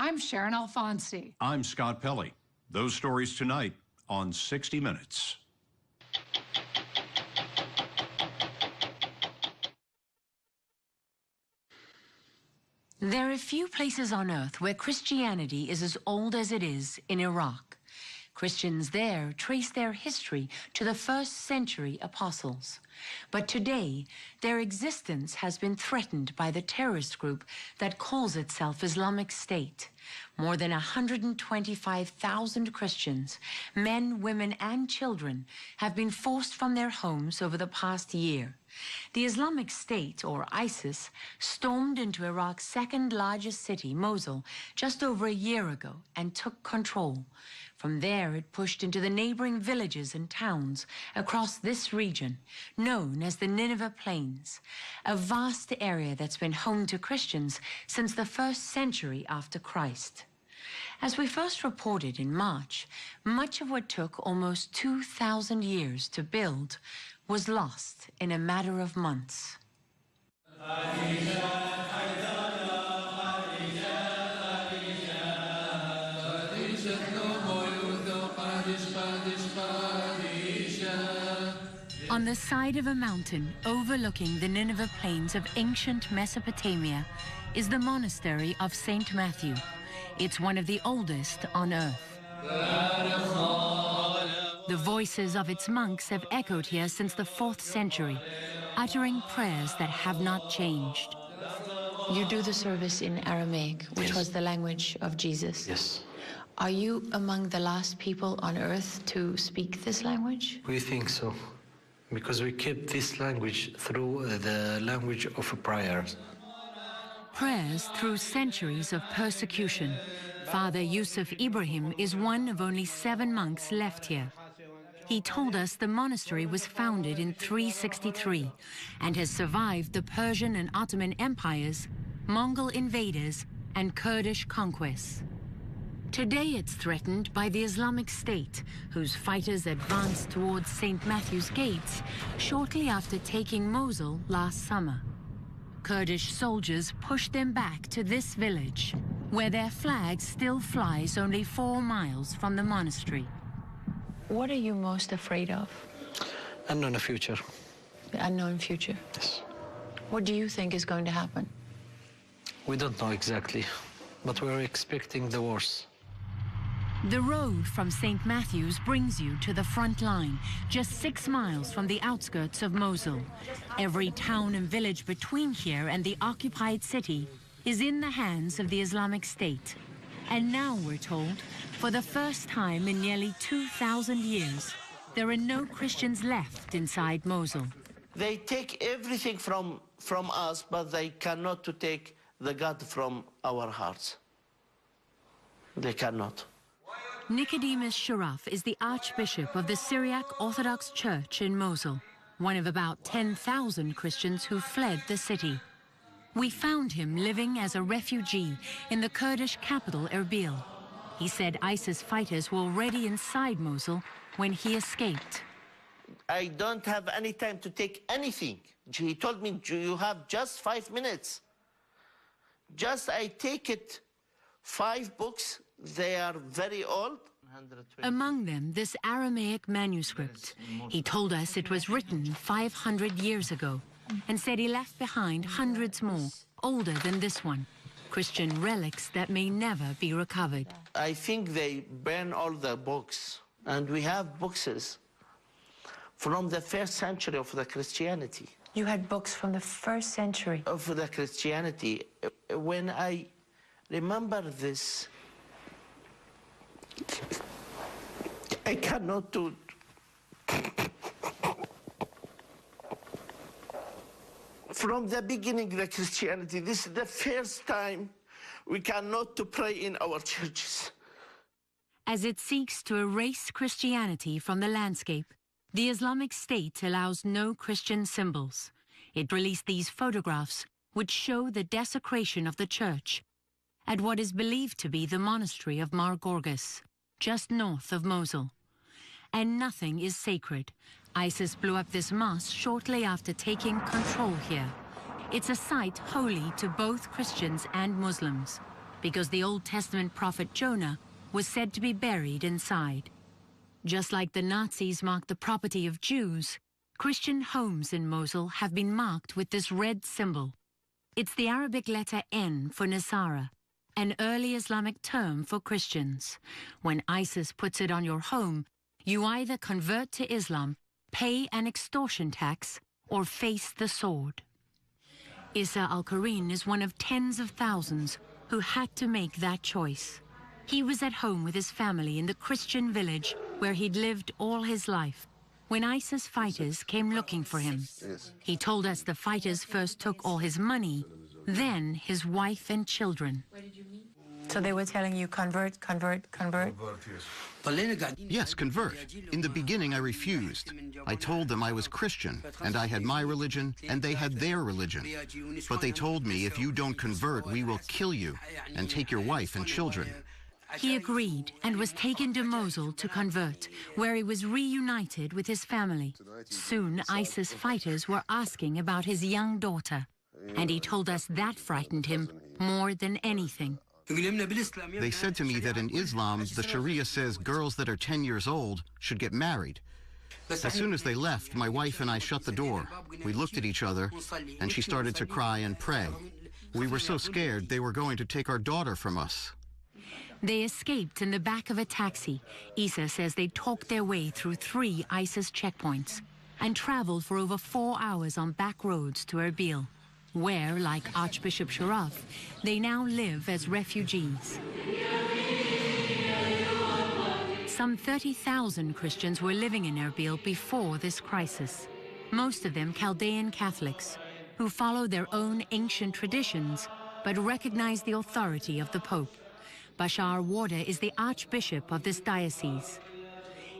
I'm Sharon Alfonsi. I'm Scott Pelley. Those stories tonight on 60 Minutes. There are few places on earth where Christianity is as old as it is in Iraq. Christians there trace their history to the first century apostles. But today, their existence has been threatened by the terrorist group that calls itself Islamic State. More than 125,000 Christians, men, women, and children, have been forced from their homes over the past year. The Islamic State, or ISIS, stormed into Iraq's second largest city, Mosul, just over a year ago and took control. From there, it pushed into the neighboring villages and towns across this region, known as the Nineveh Plains, a vast area that's been home to Christians since the 1st century after Christ. As we first reported in March, much of what took almost 2,000 years to build was lost in a matter of months. On the side of a mountain overlooking the Nineveh Plains of ancient Mesopotamia is the monastery of St. Matthew. It's one of the oldest on earth. The voices of its monks have echoed here since the 4th century, uttering prayers that have not changed. You do the service in Aramaic, which was the language of Jesus. Yes. Are you among the last people on earth to speak this language? We think so, because we kept this language through the language of prayers. Prayers through centuries of persecution. Father Yusuf Ibrahim is one of only 7 monks left here. He told us the monastery was founded in 363 and has survived the Persian and Ottoman empires, Mongol invaders, and Kurdish conquests. Today it's threatened by the Islamic State, whose fighters advanced towards St. Matthew's gates shortly after taking Mosul last summer. Kurdish soldiers pushed them back to this village, where their flag still flies only 4 miles from the monastery. What are you most afraid of? Unknown future. The unknown future? Yes. What do you think is going to happen? We don't know exactly, but we're expecting the worst. The road from St. Matthew's brings you to the front line, just 6 miles from the outskirts of Mosul. Every town and village between here and the occupied city is in the hands of the Islamic State. And now, we're told, for the first time in nearly 2,000 years, there are no Christians left inside Mosul. They take everything from us, but they cannot to take the God from our hearts. They cannot. Nicodemus Sharaf is the Archbishop of the Syriac Orthodox Church in Mosul, one of about 10,000 Christians who fled the city. We found him living as a refugee in the Kurdish capital Erbil. He said ISIS fighters were already inside Mosul when he escaped. I don't have any time to take anything. He told me, you have just 5 minutes. I take it 5 books. They are very old. Among them, this Aramaic manuscript. He told us it was written 500 years ago and said he left behind hundreds more, older than this one, Christian relics that may never be recovered. I think they burn all the books, and we have books from the 1st century of the Christianity. You had books from the 1st century? Of the Christianity. When I remember this, I cannot do it. From the beginning, the Christianity, this is the first time we cannot to pray in our churches. As it seeks to erase Christianity from the landscape, the Islamic State allows no Christian symbols. It released these photographs, which show the desecration of the church at what is believed to be the monastery of Mar Gorgas, just north of Mosul. And nothing is sacred. ISIS blew up this mosque shortly after taking control here. It's a site holy to both Christians and Muslims. because the Old Testament prophet Jonah was said to be buried inside. Just like the Nazis marked the property of Jews, Christian homes in Mosul have been marked with this red symbol. It's the Arabic letter N for Nasara, an early Islamic term for Christians. When ISIS puts it on your home, you either convert to Islam, pay an extortion tax, or face the sword. Issa al-Kareen is one of tens of thousands who had to make that choice. He was at home with his family in the Christian village where he'd lived all his life when ISIS fighters came looking for him. He told us the fighters first took all his money, then his wife and children. So they were telling you, convert, convert, convert? Yes, convert. In the beginning, I refused. I told them I was Christian, and I had my religion, and they had their religion. But they told me, if you don't convert, we will kill you and take your wife and children. He agreed and was taken to Mosul to convert, where he was reunited with his family. Soon, ISIS fighters were asking about his young daughter, and he told us that frightened him more than anything. They said to me that in Islam, the Sharia says girls that are 10 years old should get married. As soon as they left, my wife and I shut the door. We looked at each other, and she started to cry and pray. We were so scared they were going to take our daughter from us. They escaped in the back of a taxi. Issa says they talked their way through 3 ISIS checkpoints and traveled for over 4 hours on back roads to Erbil, where, like Archbishop Sharaf, they now live as refugees. Some 30,000 Christians were living in Erbil before this crisis, most of them Chaldean Catholics, who follow their own ancient traditions but recognize the authority of the Pope. Bashar Warda is the Archbishop of this diocese.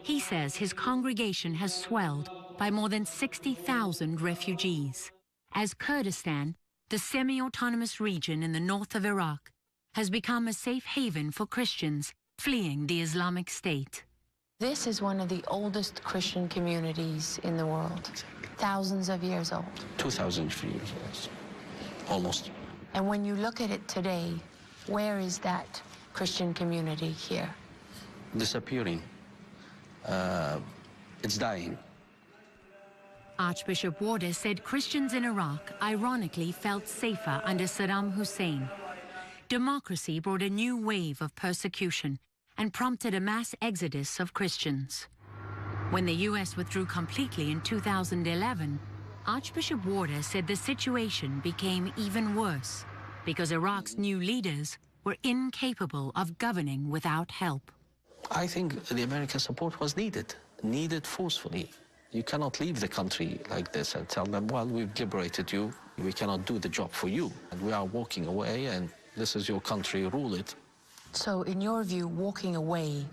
He says his congregation has swelled by more than 60,000 refugees, as Kurdistan, the semi-autonomous region in the north of Iraq, has become a safe haven for Christians fleeing the Islamic State. This is one of the oldest Christian communities in the world, thousands of years old. 2,000 years, almost. And when you look at it today, where is that Christian community here? Disappearing. It's dying. Archbishop Warda said Christians in Iraq ironically felt safer under Saddam Hussein. Democracy brought a new wave of persecution and prompted a mass exodus of Christians. When the U.S. withdrew completely in 2011, Archbishop Warda said the situation became even worse because Iraq's new leaders were incapable of governing without help. I think the American support was needed forcefully. You cannot leave the country like this and tell them, well, we've liberated you, we cannot do the job for you, and we are walking away, and this is your country, rule it. So, in your view, walking away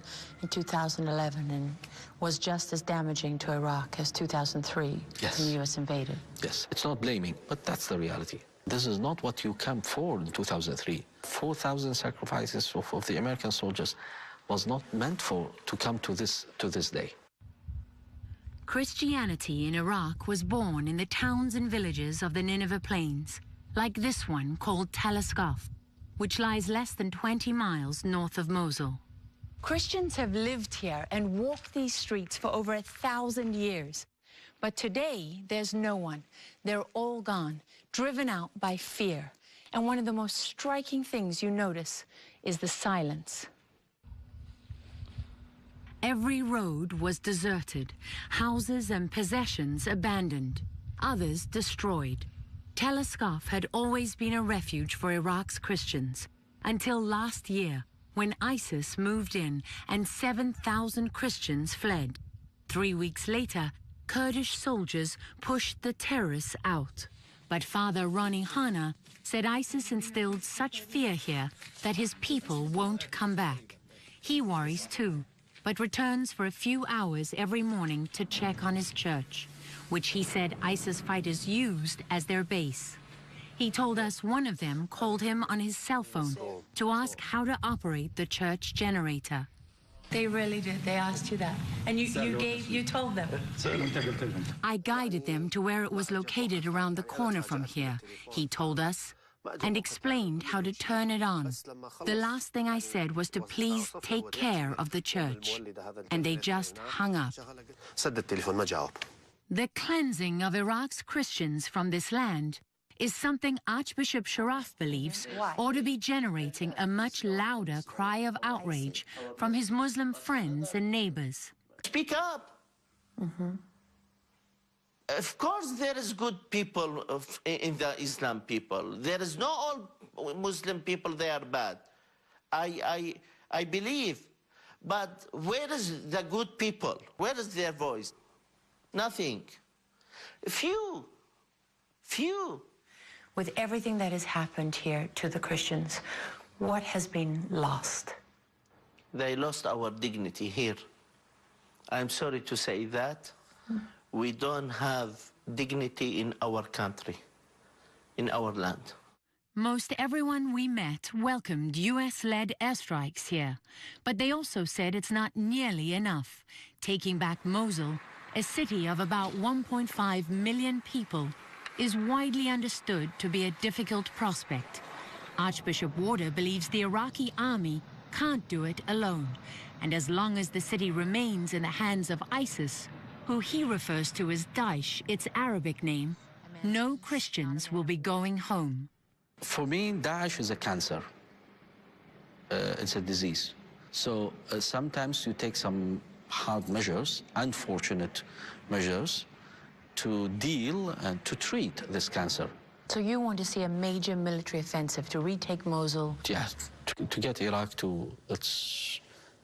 in 2011 was just as damaging to Iraq as 2003 Yes. when the U.S. invaded? Yes, it's not blaming, but that's the reality. This is not what you camped for in 2003. 4,000 sacrifices of the American soldiers was not meant to come to this day. Christianity in Iraq was born in the towns and villages of the Nineveh Plains, like this one called Tel Askaf, which lies less than 20 miles north of Mosul. Christians have lived here and walked these streets for over 1,000 years. But today, there's no one. They're all gone, driven out by fear. And one of the most striking things you notice is the silence. Every road was deserted, houses and possessions abandoned, others destroyed. Tel Askaf had always been a refuge for Iraq's Christians, until last year, when ISIS moved in and 7,000 Christians fled. 3 weeks later, Kurdish soldiers pushed the terrorists out. But Father Ronnie Hanna said ISIS instilled such fear here that his people won't come back. He worries too, but returns for a few hours every morning to check on his church, which he said ISIS fighters used as their base. He told us one of them called him on his cell phone to ask how to operate the church generator. They really did. They asked you that. And you told them. I guided them to where it was located around the corner from here. He told us, and explained how to turn it on. The last thing I said was to please take care of the church, and they just hung up. The cleansing of Iraq's Christians from this land is something Archbishop Sharaf believes ought to be generating a much louder cry of outrage from his Muslim friends and neighbors. Speak up. Of course there is good people in the Islam people. There is not all Muslim people, they are bad. I believe. But where is the good people? Where is their voice? Nothing. Few. With everything that has happened here to the Christians, what has been lost? They lost our dignity here. I'm sorry to say that. We don't have dignity in our country, in our land. Most everyone we met welcomed US-led airstrikes here, but they also said it's not nearly enough. Taking back Mosul, a city of about 1.5 million people, is widely understood to be a difficult prospect. Archbishop Warder believes the Iraqi army can't do it alone, and as long as the city remains in the hands of ISIS, who he refers to as Daesh, its Arabic name, no Christians will be going home. For me, Daesh is a cancer. It's a disease. So sometimes you take some hard measures, unfortunate measures, to deal and to treat this cancer. So you want to see a major military offensive to retake Mosul? Yeah, to get Iraq to its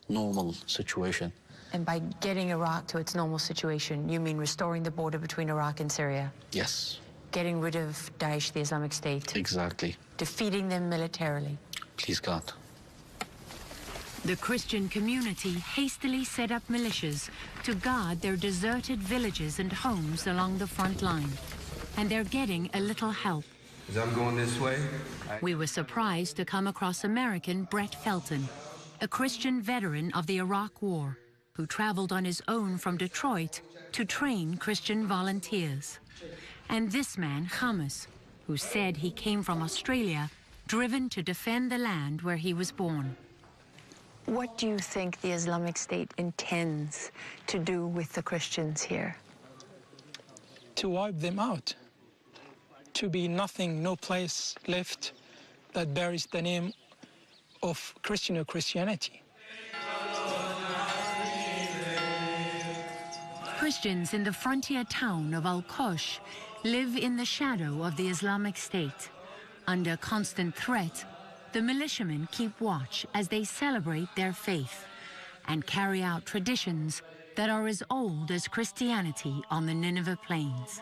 normal situation. And by getting Iraq to its normal situation, you mean restoring the border between Iraq and Syria? Yes. Getting rid of Daesh, the Islamic State? Exactly. Defeating them militarily? Please, God. The Christian community hastily set up militias to guard their deserted villages and homes along the front line. And they're getting a little help. As I'm going this way, We were surprised to come across American Brett Felton, a Christian veteran of the Iraq War, who traveled on his own from Detroit to train Christian volunteers. And this man, Hamas, who said he came from Australia, driven to defend the land where he was born. What do you think the Islamic State intends to do with the Christians here? To wipe them out, to be nothing, no place left that bears the name of Christian or Christianity. Christians in the frontier town of Al-Qosh live in the shadow of the Islamic State. Under constant threat, the militiamen keep watch as they celebrate their faith and carry out traditions that are as old as Christianity on the Nineveh plains.